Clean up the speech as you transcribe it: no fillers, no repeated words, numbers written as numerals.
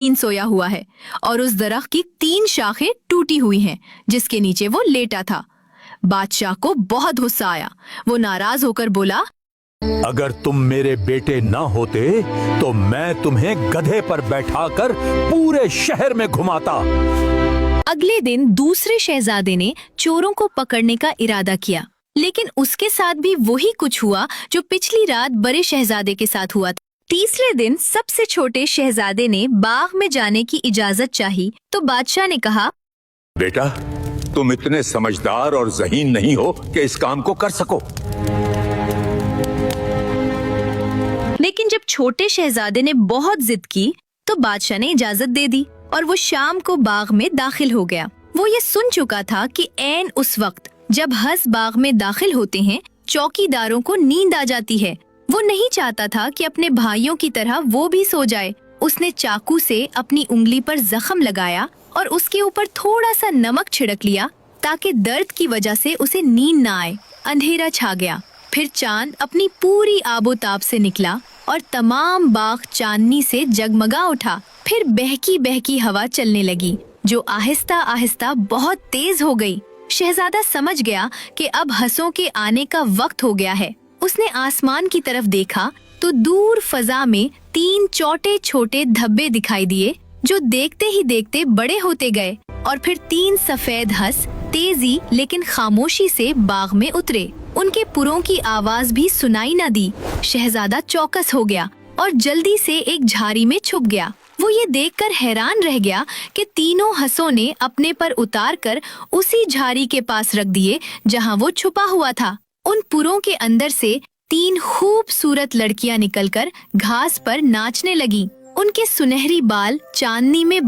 तीन सोया हुआ है और उस दरख्त की 3 शाखें टूटी हुई हैं जिसके नीचे वो लेटा था। बादशाह को बहुत गुस्सा आया। वो नाराज होकर बोला, अगर तुम मेरे बेटे ना होते तो मैं तुम्हें गधे पर बैठाकर पूरे शहर में घुमाता। अगले दिन दूसरे शहजादे ने चोरों को पकड़ने का इरादा किया, लेकिन उसके साथ भी वही कुछ हुआ जो पिछली रात बड़े शहजादे के साथ हुआ था। तीसरे दिन सबसे छोटे शहजादे ने बाग में जाने की इजाजत चाही तो बादशाह ने कहा, बेटा, तुम इतने समझदार और ज़हीन नहीं हो कि इस काम को कर सको। लेकिन जब छोटे शहजादे ने बहुत जिद की तो बादशाह ने इजाजत दे दी और वो शाम को बाग में दाखिल हो गया। वो ये सुन चुका था कि ऐन उस वक्त जब हंस बाग में दाखिल होते हैं चौकीदारों को नींद आ जाती है। वो नहीं चाहता था कि अपने भाइयों की तरह वो भी सो जाए। उसने चाकू से अपनी उंगली पर जख्म लगाया और उसके ऊपर थोड़ा सा नमक छिड़क लिया ताकि दर्द की वजह से उसे नींद न आए। अंधेरा छा गया। फिर चांद अपनी पूरी आबोताब से निकला और तमाम बाग चांदनी से जगमगा उठा। फिर बहकी बहकी हवा चलने लगी जो आहिस्ता आहिस्ता बहुत तेज हो गई। शहजादा समझ गया कि अब हंसों के आने का वक्त हो गया है। उसने आसमान की तरफ देखा तो दूर फजा में 3 छोटे छोटे धब्बे दिखाई दिए जो देखते ही देखते बड़े होते गए और फिर 3 सफेद हंस तेजी लेकिन खामोशी से बाग में उतरे। उनके पुरों की आवाज भी सुनाई न दी। शहजादा चौकस हो गया और जल्दी से एक झाड़ी में छुप गया। वो ये देखकर हैरान रह गया कि तीनों हंसों ने अपने पर उतार कर उसी झाड़ी के पास रख दिए जहां वो छुपा हुआ था। उन पुरों के अंदर से 3 खूबसूरत लड़कियां निकलकर घास पर नाचने लगीं। उनके सुनहरी बाल चांदनी में